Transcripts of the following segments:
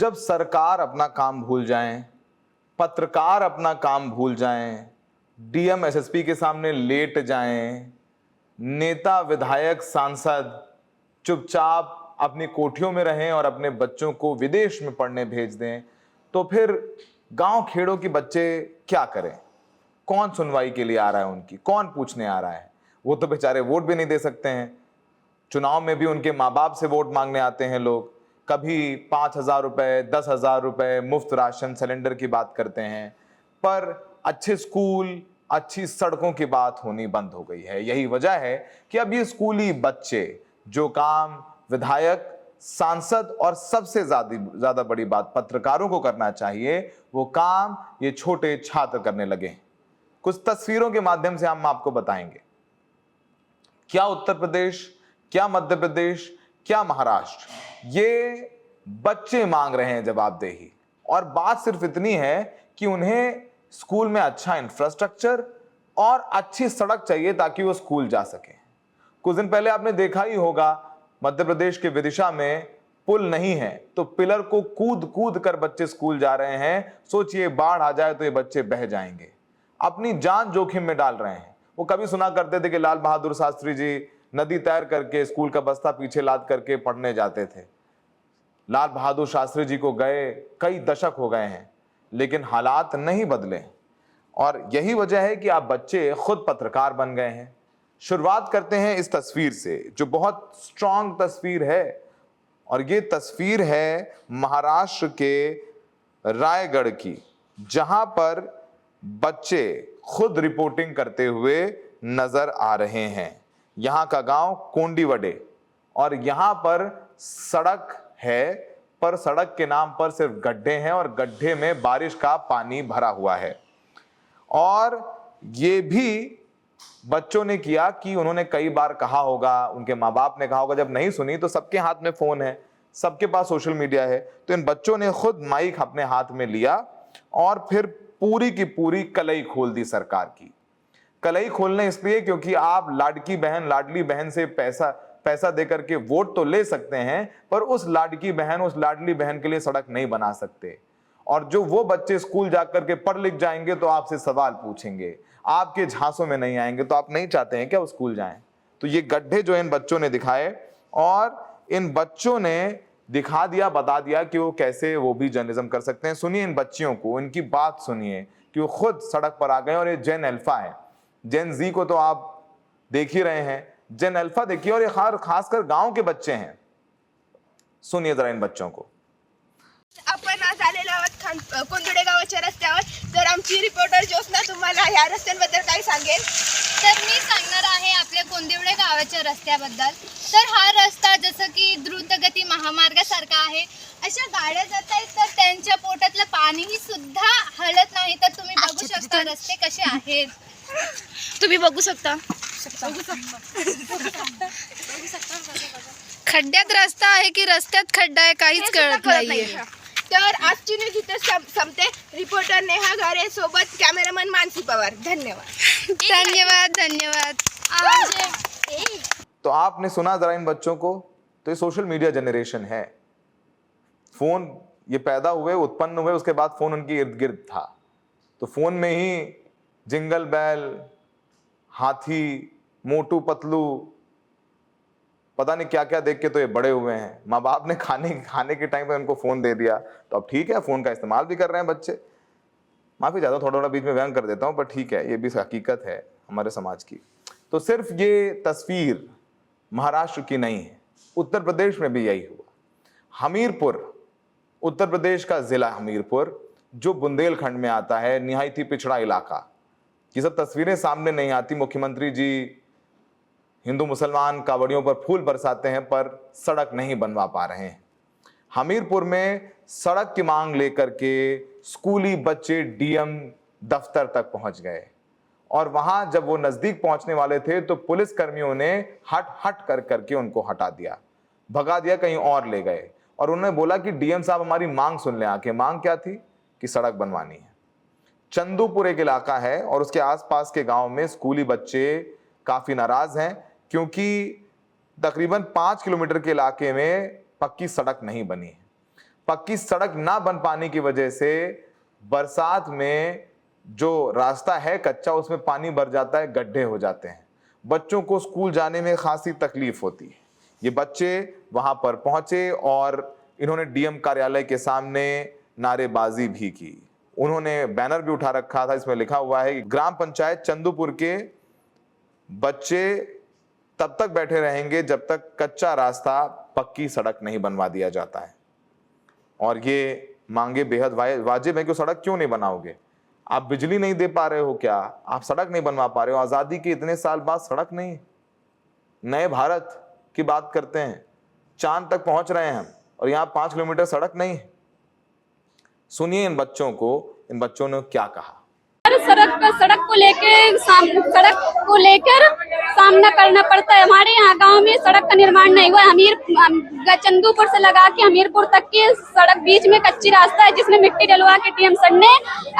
जब सरकार अपना काम भूल जाएं, पत्रकार अपना काम भूल जाएं, डीएम एसएसपी के सामने लेट जाएं, नेता विधायक सांसद चुपचाप अपनी कोठियों में रहें और अपने बच्चों को विदेश में पढ़ने भेज दें, तो फिर गांव खेड़ों के बच्चे क्या करें? कौन सुनवाई के लिए आ रहा है उनकी? कौन पूछने आ रहा है? वो तो बेचारे वोट भी नहीं दे सकते हैं। चुनाव में भी उनके माँ बाप से वोट मांगने आते हैं लोग। कभी 5,000 रुपए, 10,000 रुपए मुफ्त राशन सिलेंडर की बात करते हैं, पर अच्छे स्कूल, अच्छी सड़कों की बात होनी बंद हो गई है। यही वजह है कि अब ये स्कूली बच्चे जो काम विधायक, सांसद और सबसे ज्यादा बड़ी बात पत्रकारों को करना चाहिए, वो काम ये छोटे छात्र करने लगे। कुछ तस्वीरों के माध्यम से हम आपको बताएंगे क्या उत्तर प्रदेश, क्या मध्य प्रदेश, क्या महाराष्ट्र, ये बच्चे मांग रहे हैं जवाबदेही। और बात सिर्फ इतनी है कि उन्हें स्कूल में अच्छा इंफ्रास्ट्रक्चर और अच्छी सड़क चाहिए ताकि वो स्कूल जा सके। कुछ दिन पहले आपने देखा ही होगा, मध्य प्रदेश के विदिशा में पुल नहीं है तो पिलर को कूद कूद कर बच्चे स्कूल जा रहे हैं। सोचिए बाढ़ आ जाए तो ये बच्चे बह जाएंगे, अपनी जान जोखिम में डाल रहे हैं। वो कभी सुना करते थे कि लाल बहादुर शास्त्री जी नदी तैर करके स्कूल का बस्ता पीछे लाद करके पढ़ने जाते थे। लाल बहादुर शास्त्री जी को गए कई दशक हो गए हैं, लेकिन हालात नहीं बदले। और यही वजह है कि आप बच्चे खुद पत्रकार बन गए हैं। शुरुआत करते हैं इस तस्वीर से जो बहुत स्ट्रांग तस्वीर है, और ये तस्वीर है महाराष्ट्र के रायगढ़ की, जहां पर बच्चे खुद रिपोर्टिंग करते हुए नजर आ रहे हैं। यहाँ का गांव कोंडीवडे, और यहाँ पर सड़क है, पर सड़क के नाम पर सिर्फ गड्ढे हैं और गड्ढे में बारिश का पानी भरा हुआ है। और ये भी बच्चों ने किया कि उन्होंने कई बार कहा होगा, उनके माँ बाप ने कहा होगा, जब नहीं सुनी तो सबके हाथ में फोन है, सबके पास सोशल मीडिया है, तो इन बच्चों ने खुद माइक अपने हाथ में लिया और फिर पूरी की पूरी कलई खोल दी सरकार की। कलई खोलने इसलिए क्योंकि आप लाडकी बहन, लाडली बहन से पैसा देकर के वोट तो ले सकते हैं, पर उस लाडकी बहन, उस लाडली बहन के लिए सड़क नहीं बना सकते। और जो वो बच्चे स्कूल जाकर के पढ़ लिख जाएंगे तो आपसे सवाल पूछेंगे, आपके झांसों में नहीं आएंगे, तो आप नहीं चाहते हैं क्या वो स्कूल जाएं? तो ये गड्ढे जो इन बच्चों ने दिखाए, और इन बच्चों ने दिखा दिया, बता दिया कि वो कैसे वो भी जर्नलिज्म कर सकते हैं। सुनिए इन बच्चियों को, इनकी बात सुनिए कि वो खुद सड़क पर आ गए। और ये जेन अल्फा है, जेन जी को तो आप देख ही रहे हैं, जेन अल्फा देखिए, और ये खासकर गांव के बच्चे हैं। सुनिए जरा इन बच्चों को। आपण आज आलेलो आहोत कोंदुडे गावाच्या रस्त्यावर, तर आमची रिपोर्टर ज्योत्स्ना तुम्हाला या रस्त्यांबद्दल काय सांगेल? तर मी सांगणार आहे आपल्या कोंदिवडे गावाच्या रस्त्याबद्दल। तर हा रस्ता जसं की द्रुतगती महामार्गासारखा आहे, अशा गाड्या जात आहेत तर त्यांच्या पोटातलं पाणीही सुद्धा हलत नाही। तर तुम्ही बघू शकता रस्ते कसे आहेत, तुम्ही बघू शकता खड्ड्यात रस्ता आहे की रस्त्यात खड्डा आहे काहीच कळत नाहीये। तर आजची न्यूज इथे संपते। रिपोर्टर नेहा घारे सोबत कॅमेरामन मानसी पवार। धन्यवाद धन्यवाद धन्यवाद। तो आपने सुना जरा इन बच्चों को, तो ये सोशल मीडिया जनरेशन है। फोन ये पैदा हुए, उत्पन्न हुए, उसके बाद फोन उनके इर्द गिर्द था, तो फोन में ही जिंगल बैल, हाथी, मोटू पतलू, पता नहीं क्या क्या देख के तो ये बड़े हुए हैं। माँ बाप ने खाने के टाइम पे उनको फोन दे दिया, तो अब ठीक है, फोन का इस्तेमाल भी कर रहे हैं बच्चे। माफी चाहता हूँ, थोड़ा बीच में व्यंग कर देता हूँ, पर ठीक है, ये भी हकीकत है हमारे समाज की। तो सिर्फ ये तस्वीर महाराष्ट्र की नहीं है, उत्तर प्रदेश में भी यही हुआ। हमीरपुर, उत्तर प्रदेश का जिला हमीरपुर, जो बुंदेलखंड में आता है, निहायत ही पिछड़ा इलाका। ये सब तस्वीरें सामने नहीं आती। मुख्यमंत्री जी हिंदू मुसलमान कावड़ियों पर फूल बरसाते हैं, पर सड़क नहीं बनवा पा रहे हैं। हमीरपुर में सड़क की मांग लेकर के स्कूली बच्चे डीएम दफ्तर तक पहुंच गए, और वहां जब वो नजदीक पहुंचने वाले थे तो पुलिस कर्मियों ने हट कर करके उनको हटा दिया, भगा दिया, कहीं और ले गए। और उन्होंने बोला कि डीएम साहब हमारी मांग सुन लें आके। मांग क्या थी? कि सड़क बनवानी है। चंदूपुर एक इलाका है और उसके आसपास के गांव में स्कूली बच्चे काफी नाराज हैं, क्योंकि तकरीबन 5 किलोमीटर के इलाके में पक्की सड़क नहीं बनी है। पक्की सड़क ना बन पाने की वजह से बरसात में जो रास्ता है कच्चा उसमें पानी भर जाता है, गड्ढे हो जाते हैं, बच्चों को स्कूल जाने में खासी तकलीफ होती है। ये बच्चे वहां पर पहुंचे और इन्होंने डीएम कार्यालय के सामने नारेबाजी भी की। उन्होंने बैनर भी उठा रखा था, इसमें लिखा हुआ है कि ग्राम पंचायत चंदूपुर के बच्चे तब तक बैठे रहेंगे जब तक कच्चा रास्ता पक्की सड़क नहीं बनवा दिया जाता है। और ये मांगे बेहद वाजिब है कि सड़क क्यों नहीं बनाओगे? आप बिजली नहीं दे पा रहे हो क्या? आप सड़क नहीं बनवा पा रहे हो? आजादी के इतने साल बाद सड़क नहीं? नए भारत की बात करते हैं, चांद तक पहुंच रहे हैं हम, और यहां 5 किलोमीटर सड़क नहीं है। सुनिए इन बच्चों ने क्या कहा। सड़क को लेकर सामना करना पड़ता है। हमारे यहाँ गांव में सड़क का निर्माण नहीं हुआ। चंदूपुर से लगा के हमीरपुर तक की सड़क बीच में कच्ची रास्ता है, जिसमें मिट्टी डलवा के डीएम सर ने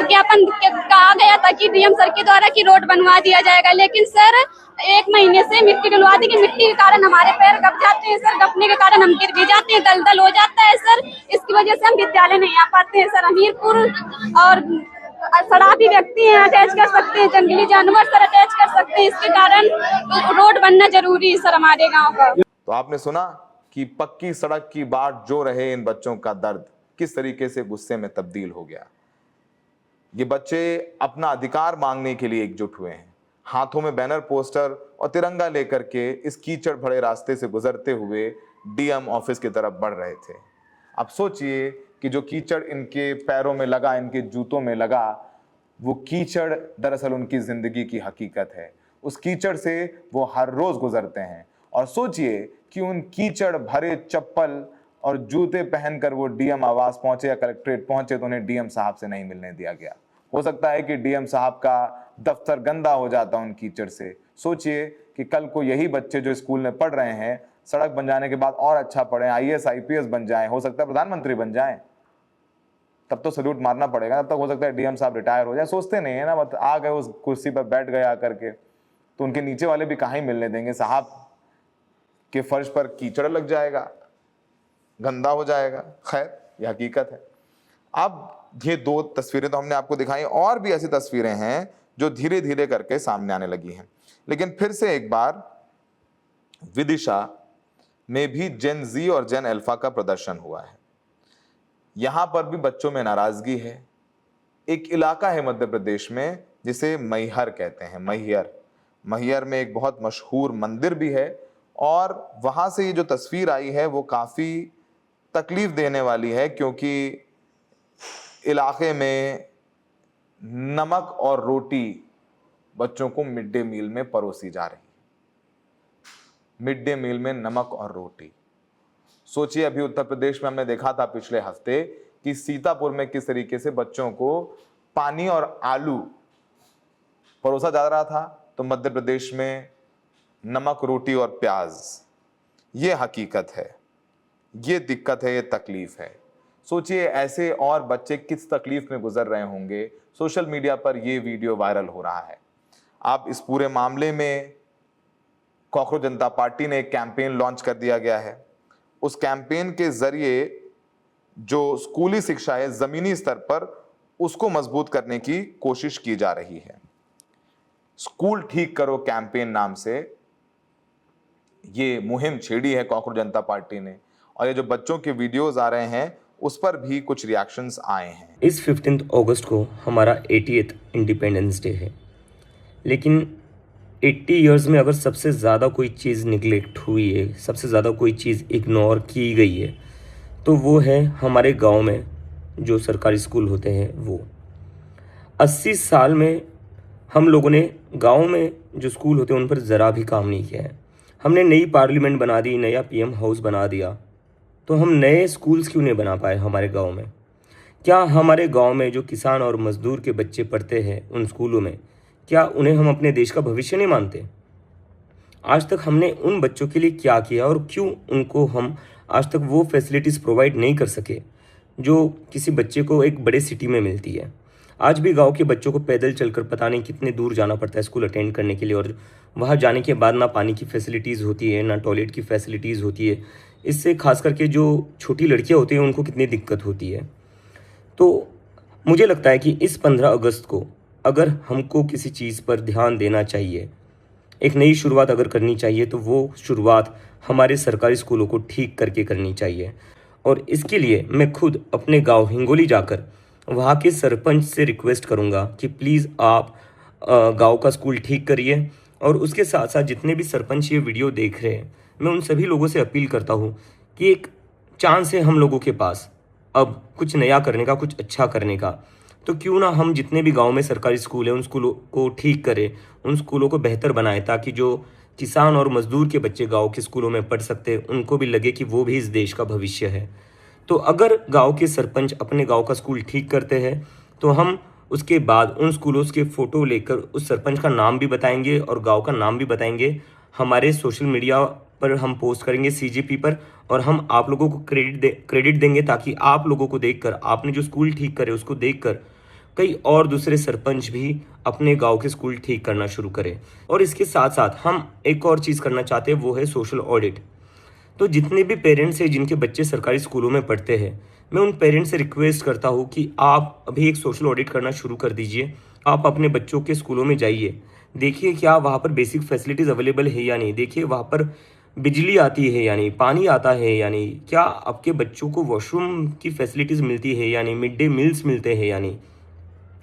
ज्ञापन कहा गया था कि डीएम सर के द्वारा की रोड बनवा दिया जाएगा, लेकिन सर 1 महीने से मिट्टी डलवा दी कि मिट्टी के कारण हमारे पैर गप जाते हैं सर, गपने के कारण हम गिर भी जाते हैं, दलदल हो जाता है सर। इसकी वजह से हम विद्यालय नहीं आ पाते हैं सर। हमीरपुर और शराबी व्यक्ति हैं अटैच कर सकते हैं, जंगली जानवर सर अटैच कर सकते हैं, इसके कारण रोड बनना जरूरी है सर हमारे गांव का। तो आपने सुना कि पक्की सड़क की बाट जो रहे इन बच्चों का दर्द किस तरीके से गुस्से में तब्दील हो गया। ये बच्चे अपना अधिकार मांगने के लिए एकजुट हुए हैं, हाथों में बैनर, पोस्टर और तिरंगा लेकर के इस कीचड़ भरे रास्ते से गुजरते हुए डीएम ऑफिस की तरफ बढ़ रहे थे। अब सोचिए कि जो कीचड़ इनके पैरों में लगा, इनके जूतों में लगा, वो कीचड़ दरअसल उनकी जिंदगी की हकीकत है। उस कीचड़ से वो हर रोज गुजरते हैं, और सोचिए कि उन कीचड़ भरे चप्पल और जूते पहनकर वो डीएम आवास पहुंचे या कलेक्ट्रेट पहुंचे तो उन्हें डीएम साहब से नहीं मिलने दिया गया। हो सकता है कि डीएम साहब का दफ्तर गंदा हो जाता उन कीचड़ से। सोचिए कि कल को यही बच्चे जो स्कूल में पढ़ रहे हैं सड़क बन जाने के बाद और अच्छा पढ़ें, IAS IPS बन जाएं, हो सकता है प्रधानमंत्री बन जाएं, तब तो सल्यूट मारना पड़ेगा। तब तक हो सकता है डीएम साहब रिटायर हो जाए। सोचते नहीं है ना, बस आ गए उस कुर्सी पर बैठ गए आकर के, तो उनके नीचे वाले भी कहाँ ही मिलने देंगे। साहब के फर्श पर कीचड़ लग जाएगा, गंदा हो जाएगा। खैर, यह हकीकत है। अब ये 2 तस्वीरें तो हमने आपको दिखाई, और भी ऐसी तस्वीरें हैं जो धीरे धीरे करके सामने आने लगी हैं। लेकिन फिर से एक बार विदिशा में भी जेन जी और जेन अल्फा का प्रदर्शन हुआ है। यहां पर भी बच्चों में नाराजगी है। एक इलाका है मध्य प्रदेश में जिसे मैहर कहते हैं। मैहर में एक बहुत मशहूर मंदिर भी है, और वहां से ये जो तस्वीर आई है वो काफी तकलीफ देने वाली है, क्योंकि इलाके में नमक और रोटी बच्चों को मिड डे मील में परोसी जा रही है। मिड डे मील में नमक और रोटी। सोचिए, अभी उत्तर प्रदेश में हमने देखा था पिछले हफ्ते कि सीतापुर में किस तरीके से बच्चों को पानी और आलू परोसा जा रहा था, तो मध्य प्रदेश में नमक, रोटी और प्याज। ये हकीकत है, ये दिक्कत है, ये तकलीफ है। सोचिए ऐसे और बच्चे किस तकलीफ में गुजर रहे होंगे। सोशल मीडिया पर ये वीडियो वायरल हो रहा है। अब इस पूरे मामले में कॉकरोच जनता पार्टी ने एक कैंपेन लॉन्च कर दिया गया है। उस कैंपेन के जरिए जो स्कूली शिक्षा है जमीनी स्तर पर, उसको मजबूत करने की कोशिश की जा रही है। स्कूल ठीक करो कैंपेन नाम से ये मुहिम छेड़ी है कॉकरोच जनता पार्टी ने, और ये जो बच्चों के वीडियोस आ रहे हैं उस पर भी कुछ रिएक्शंस आए हैं। इस 15 अगस्त को हमारा 80th इंडिपेंडेंस डे है, लेकिन 80 इयर्स में अगर सबसे ज़्यादा कोई चीज़ निगलेक्ट हुई है, सबसे ज़्यादा कोई चीज़ इग्नोर की गई है, तो वो है हमारे गांव में जो सरकारी स्कूल होते हैं वो। 80 साल में हम लोगों ने गांव में जो स्कूल होते हैं उन पर ज़रा भी काम नहीं किया है। हमने नई पार्लियामेंट बना दी, नया PM हाउस बना दिया, तो हम नए स्कूल्स क्यों नहीं बना पाए हमारे गांव में? क्या हमारे गांव में जो किसान और मजदूर के बच्चे पढ़ते हैं उन स्कूलों में, क्या उन्हें हम अपने देश का भविष्य नहीं मानते? आज तक हमने उन बच्चों के लिए क्या किया, और क्यों उनको हम आज तक वो फैसिलिटीज़ प्रोवाइड नहीं कर सके जो किसी बच्चे को एक बड़े सिटी में मिलती है? आज भी गांव के बच्चों को पैदल चलकर पता नहीं कितने दूर जाना पड़ता है स्कूल अटेंड करने के लिए, और वहां जाने के बाद ना पानी की फैसिलिटीज़ होती है, ना टॉयलेट की फैसिलिटीज़ होती है। इससे खास करके जो छोटी लड़कियां होती हैं उनको कितनी दिक्कत होती है। तो मुझे लगता है कि इस 15 अगस्त को अगर हमको किसी चीज़ पर ध्यान देना चाहिए, एक नई शुरुआत अगर करनी चाहिए, तो वो शुरुआत हमारे सरकारी स्कूलों को ठीक करके करनी चाहिए। और इसके लिए मैं खुद अपने गांव हिंगोली जाकर वहाँ के सरपंच से रिक्वेस्ट करूँगा कि प्लीज़ आप गांव का स्कूल ठीक करिए। और उसके साथ साथ जितने भी सरपंच ये वीडियो देख रहे हैं, मैं उन सभी लोगों से अपील करता हूँ कि एक चांस है हम लोगों के पास अब कुछ नया करने का, कुछ अच्छा करने का। तो क्यों ना हम जितने भी गांव में सरकारी स्कूल हैं उन स्कूलों को ठीक करें, उन स्कूलों को बेहतर बनाएं, ताकि जो किसान और मजदूर के बच्चे गांव के स्कूलों में पढ़ सकते हैं उनको भी लगे कि वो भी इस देश का भविष्य है। तो अगर गांव के सरपंच अपने गांव का स्कूल ठीक करते हैं तो हम उसके बाद उन स्कूलों के फ़ोटो लेकर उस सरपंच का नाम भी बताएंगे और गांव का नाम भी बताएंगे। हमारे सोशल मीडिया पर हम पोस्ट करेंगे CGP पर, और हम आप लोगों को क्रेडिट देंगे, ताकि आप लोगों को देखकर, आपने जो स्कूल ठीक करे उसको देखकर कई और दूसरे सरपंच भी अपने गांव के स्कूल ठीक करना शुरू करें। और इसके साथ साथ हम एक और चीज़ करना चाहते हैं, वो है सोशल ऑडिट। तो जितने भी पेरेंट्स हैं जिनके बच्चे सरकारी स्कूलों में पढ़ते हैं, मैं उन पेरेंट्स से रिक्वेस्ट करता हूँ कि आप अभी एक सोशल ऑडिट करना शुरू कर दीजिए। आप अपने बच्चों के स्कूलों में जाइए, देखिए क्या वहाँ पर बेसिक फैसिलिटीज़ अवेलेबल है या नहीं, देखिए वहाँ पर बिजली आती है या नहीं, पानी आता है या नहीं, क्या आपके बच्चों को वॉशरूम की फैसिलिटीज़ मिलती है या नहीं, मिड डे मील्स मिलते हैं या नहीं।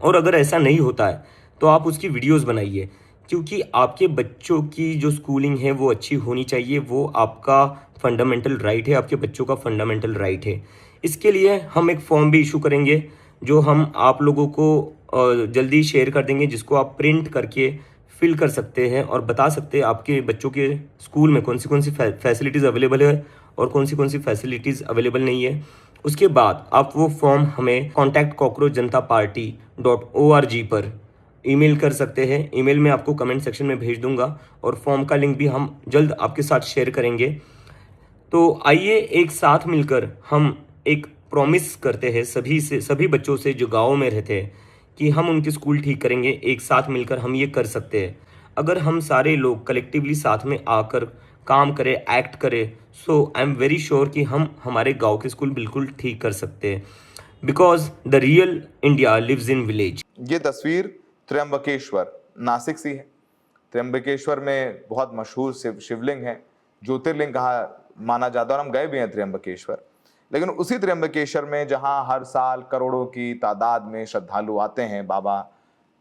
और अगर ऐसा नहीं होता है तो आप उसकी वीडियोस बनाइए, क्योंकि आपके बच्चों की जो स्कूलिंग है वो अच्छी होनी चाहिए। वो आपका फंडामेंटल राइट है, आपके बच्चों का फंडामेंटल राइट है। इसके लिए हम एक फॉर्म भी इशू करेंगे जो हम आप लोगों को जल्दी शेयर कर देंगे, जिसको आप प्रिंट करके फिल कर सकते हैं और बता सकते हैं आपके बच्चों के स्कूल में कौन सी फैसिलिटीज़ अवेलेबल है और कौन सी फैसिलिटीज़ अवेलेबल नहीं है। उसके बाद आप वो फॉर्म हमें contact@cockroachjnataparty.org पर ईमेल कर सकते हैं। ईमेल में आपको कमेंट सेक्शन में भेज दूंगा और फॉर्म का लिंक भी हम जल्द आपके साथ शेयर करेंगे। तो आइए एक साथ मिलकर हम एक प्रॉमिस करते हैं सभी बच्चों से जो गाँव में रहते हैं कि हम उनके स्कूल ठीक करेंगे। एक साथ मिलकर हम ये कर सकते हैं। अगर हम सारे लोग कलेक्टिवली साथ में आकर काम करें, एक्ट करें, सो आई एम वेरी श्योर कि हम हमारे गांव के स्कूल बिल्कुल ठीक कर सकते हैं, because the real India lives in village. ये तस्वीर त्र्यंबकेश्वर नासिक सी है। त्र्यंबकेश्वर में बहुत मशहूर शिवलिंग है, ज्योतिर्लिंग कहा माना जाता है, और हम गए भी हैं त्र्यंबकेश्वर। लेकिन उसी त्र्यंबकेश्वर में जहां हर साल करोड़ों की तादाद में श्रद्धालु आते हैं बाबा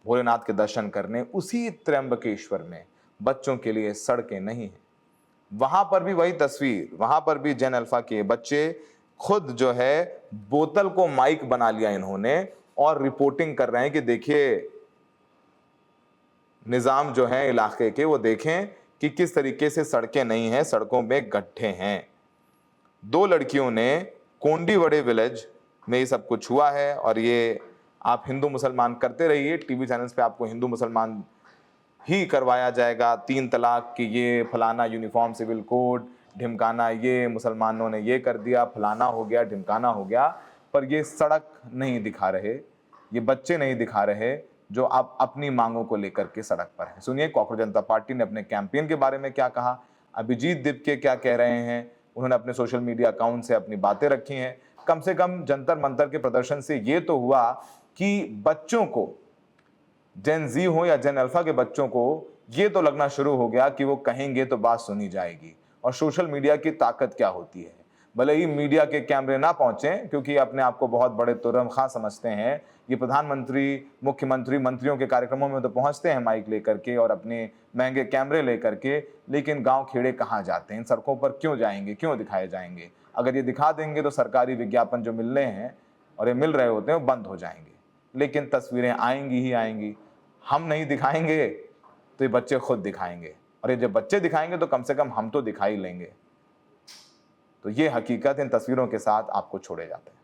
भोलेनाथ के दर्शन करने, उसी त्र्यंबकेश्वर में बच्चों के लिए सड़कें नहीं हैं। वहां पर भी वही तस्वीर, वहां पर भी जेन अल्फा के बच्चे खुद जो है बोतल को माइक बना लिया इन्होंने और रिपोर्टिंग कर रहे हैं कि देखिए निजाम जो है इलाके के, वो देखें कि किस तरीके से सड़कें नहीं हैं, सड़कों में गड्ढे हैं। 2 लड़कियों ने कोंडीवड़े विलेज में ये सब कुछ हुआ है। और ये आप हिंदू मुसलमान करते रहिए, टीवी चैनल्स पे आपको हिंदू मुसलमान ही करवाया जाएगा। 3 तलाक की ये, फलाना यूनिफॉर्म सिविल कोड, ढिमकाना ये, मुसलमानों ने ये कर दिया, फलाना हो गया, ढिमकाना हो गया। पर ये सड़क नहीं दिखा रहे, ये बच्चे नहीं दिखा रहे जो आप अपनी मांगों को लेकर के सड़क पर हैं। सुनिए कॉकरोच जनता पार्टी ने अपने कैंपेन के बारे में क्या कहा, अभिजीत दीपके क्या कह रहे हैं। उन्होंने अपने सोशल मीडिया अकाउंट से अपनी बातें रखी हैं। कम से कम जंतर मंतर के प्रदर्शन से ये तो हुआ कि बच्चों को, जेन जी हो या जेन अल्फा के बच्चों को ये तो लगना शुरू हो गया कि वो कहेंगे तो बात सुनी जाएगी। और सोशल मीडिया की ताकत क्या होती है, भले ही मीडिया के कैमरे ना पहुंचे, क्योंकि अपने आप को बहुत बड़े तुर्रम खां समझते हैं। ये प्रधानमंत्री, मुख्यमंत्री, मंत्रियों के कार्यक्रमों में तो पहुंचते हैं माइक लेकर के और अपने महंगे कैमरे लेकर के, लेकिन गांव खेड़े कहाँ जाते हैं, इन सड़कों पर क्यों जाएंगे, क्यों दिखाए जाएंगे। अगर ये दिखा देंगे तो सरकारी विज्ञापन जो मिल रहे हैं और ये मिल रहे होते हैं वो बंद हो जाएंगे, लेकिन तस्वीरें आएंगी ही आएंगी। हम नहीं दिखाएंगे तो ये बच्चे खुद दिखाएंगे, और ये जब बच्चे दिखाएंगे तो कम से कम हम तो दिखाई लेंगे। तो ये हकीकत इन तस्वीरों के साथ आपको छोड़े जाते हैं।